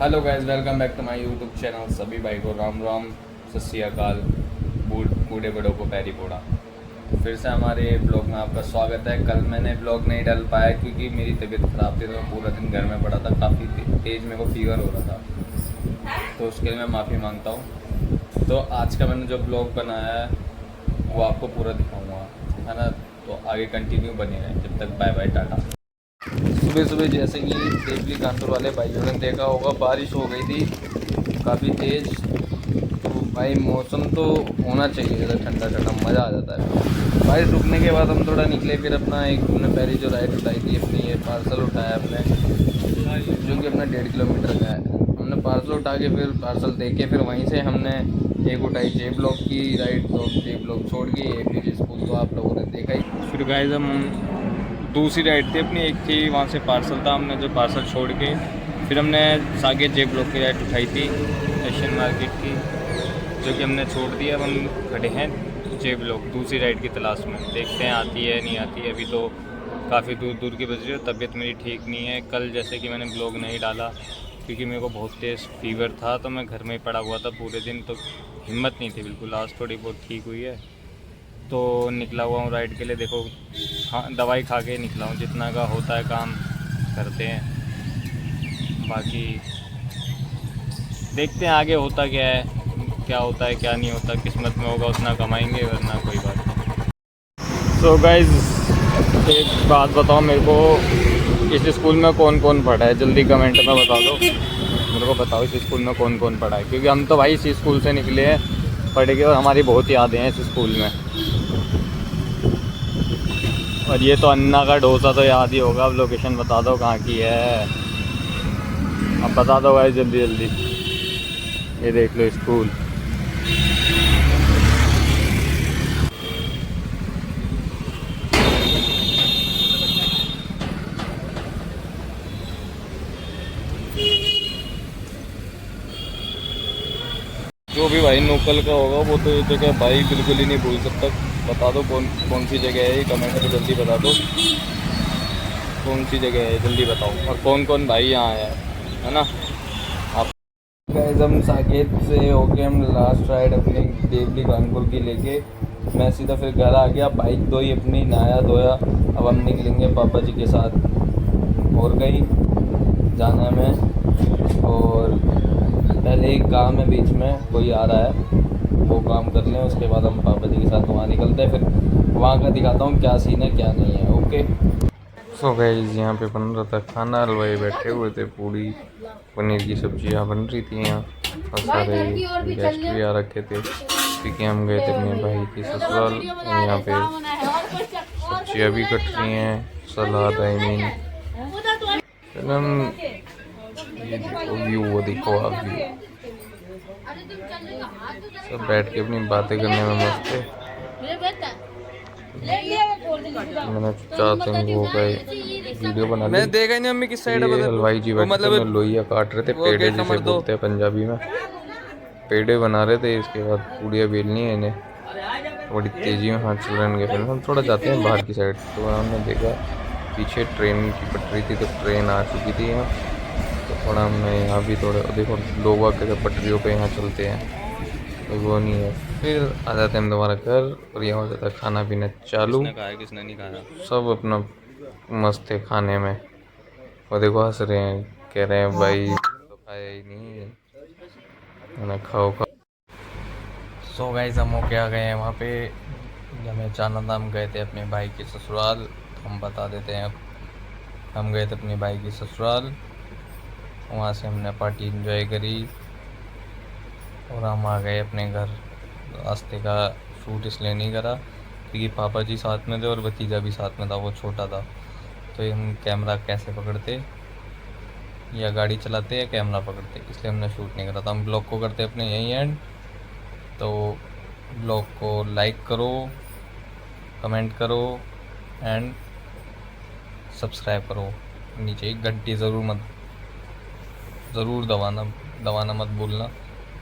Hello guys, welcome back to my YouTube channel. सभी भाई को राम राम, सत श्री अकाल, बूढ़े बड़ों को पैरी पोड़ा। फिर से हमारे ब्लॉग में आपका स्वागत है। कल मैंने ब्लॉग नहीं डाल पाया क्योंकि मेरी तबीयत ख़राब थी, तो मैं पूरा दिन घर में पड़ा था। काफ़ी तेज़ मेरे को फीवर हो रहा था, तो उसके लिए मैं माफ़ी मांगता हूँ। तो आज का मैंने जो ब्लॉग बनाया है वो आपको पूरा दिखाऊँगा, है ना। तो आगे कंटिन्यू बने रहें, जब तक बाय बाय टाटा। सुबह सुबह जैसे कि देवली कानपुर वाले भाइयों ने देखा होगा, बारिश हो गई थी काफ़ी तेज़। तो भाई मौसम तो होना चाहिए ज़रा ठंडा ठंडा, मज़ा आ जाता है। बारिश रुकने के बाद हम थोड़ा निकले, फिर अपना एक हमने पहले जो राइड उठाई थी अपनी, ये पार्सल उठाया अपने, जो कि अपना 1.5 किलोमीटर का है। हमने पार्सल उठा के फिर पार्सल दे के फिर वहीं से हमने एक उठाई जे ब्लॉक की राइड। तो जे ब्लॉक छोड़ के ये फिर स्कूल तो आप लोगों ने देखा ही। फिर गाइस हम दूसरी राइड थी अपनी, एक थी वहाँ से पार्सल था, हमने जो पार्सल छोड़ के फिर हमने साकेत जे ब्लॉक की राइड उठाई थी एशियन मार्केट की, जो कि हमने छोड़ दिया। अब हम खड़े हैं जे ब्लॉक दूसरी राइड की तलाश में, देखते हैं आती है नहीं आती है। अभी तो काफ़ी दूर दूर की बज रही है, तबीयत मेरी ठीक नहीं है। कल जैसे कि मैंने ब्लॉग नहीं डाला क्योंकि मेरे को बहुत तेज़ फीवर था, तो मैं घर में ही पड़ा हुआ था पूरे दिन, तो हिम्मत नहीं थी बिल्कुल। आज थोड़ी बहुत ठीक हुई है, तो निकला हुआ हूँ राइड के लिए। देखो हाँ, दवाई खा के निकला हूँ, जितना का होता है काम करते हैं, बाकी देखते हैं आगे होता क्या है, क्या होता है क्या नहीं होता। किस्मत में होगा उतना कमाएंगे, वरना कोई बात नहीं। सो गाइज, एक बात बताओ मेरे को, इस स्कूल में कौन कौन पढ़ा है? जल्दी कमेंट में बता दो मेरे को, बताओ इस स्कूल में कौन कौन पढ़ा है, क्योंकि हम तो भाई इसी स्कूल से निकले हैं पढ़ के, और हमारी बहुत यादें हैं इस स्कूल में। और ये तो अन्ना का डोसा तो याद ही होगा। अब लोकेशन बता दो कहाँ की है, अब बता दो भाई जल्दी जल्दी। ये देख लो स्कूल। जो भी भाई लोकल का होगा वो तो ये जगह भाई बिल्कुल ही नहीं भूल सकता। बता दो कौन कौन सी जगह है, ये कमेंट में जल्दी बता दो कौन सी जगह है, जल्दी बताओ। और कौन कौन भाई यहाँ है ना। आप गाइस, हम साकेत से होके हम लास्ट राइड अपनी देवली कानपुर की लेके मैं सीधा फिर घर आ गया। बाइक धोई अपनी, नहाया धोया। अब हम निकलेंगे पापा जी के साथ और कहीं जाना है हमें। और पहले एक काम है, बीच में कोई आ रहा है, वो काम कर लें, उसके बाद हम पापा जी के साथ वहाँ निकलते हैं। फिर वहाँ का दिखाता हूँ क्या सीन है क्या नहीं है। ओके। सो गाइस, यहाँ पे बन रहा था खाना, हलवाई बैठे हुए थे, पूड़ी पनीर की सब्जियाँ बन रही थी यहाँ, और सारे गेस्ट भी आ रखे थे क्योंकि हम गए थे अपने भाई की ससुराल। और यहाँ पे सब्जियाँ भी कट रही हैं, सलाद आई मीन। ये देखो व्यू, वो देखो आप व्यू। सब बैठ के अपनी बातें करने में मस्त है। मैंने चाहते हैं वो का वीडियो बना ली। मैंने देखा ही नहीं, अम्मी किस साइड है हलवाई जी बैठे थे, मतलब लोहिया काट रहे थे, पेड़े जिसे बोलते हैं पंजाबी में, पेड़े बना रहे थे। इसके बाद पूड़ियाँ बेलनी है इन्हें, बड़ी तेज़ी में हाथ चल रहे हैं। फिर हम थोड़ा जाते हैं बाहर की साइड, तो हमने देखा पीछे ट्रेन की पटरी थी, तो ट्रेन आ चुकी थी यहाँ। तो थोड़ा हमने यहाँ भी थोड़ा देखो, लोग आके पटरियों पे यहाँ चलते हैं, तो वो नहीं है। फिर आ जाते हैं हम दोबारा घर, और यहाँ हो जाता है खाना पीना चालू। किसने खाया किसने नहीं खाया, सब अपना मस्त है खाने में। और देखो हंस रहे हैं, कह रहे हैं भाई तो खाया ही नहीं है, खाओ खाओ। सो गाइस, हम हो के आ गए हैं वहाँ पे जब मैं चांदा हम गए थे अपने भाई के ससुराल। हम बता देते हैं, अब हम गए थे अपने भाई की ससुराल, वहाँ से हमने पार्टी एंजॉय करी और हम आ गए अपने घर। रास्ते का शूट इसलिए नहीं करा क्योंकि पापा जी साथ में थे और भतीजा भी साथ में था, वो छोटा था, तो हम कैमरा कैसे पकड़ते, या गाड़ी चलाते या कैमरा पकड़ते, इसलिए हमने शूट नहीं करा था। हम ब्लॉग को करते अपने यहीं एंड। तो ब्लॉग को लाइक करो, कमेंट करो एंड सब्सक्राइब करो। नीचे एक घंटी ज़रूर दबाना मत भूलना।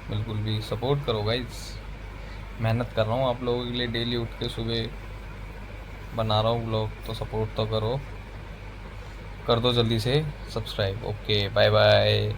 बिल्कुल भी सपोर्ट करो गाइस, मेहनत कर रहा हूँ आप लोगों के लिए, डेली उठ के सुबह बना रहा हूँ ब्लॉग, तो सपोर्ट तो करो, कर दो जल्दी से सब्सक्राइब। Okay, bye bye.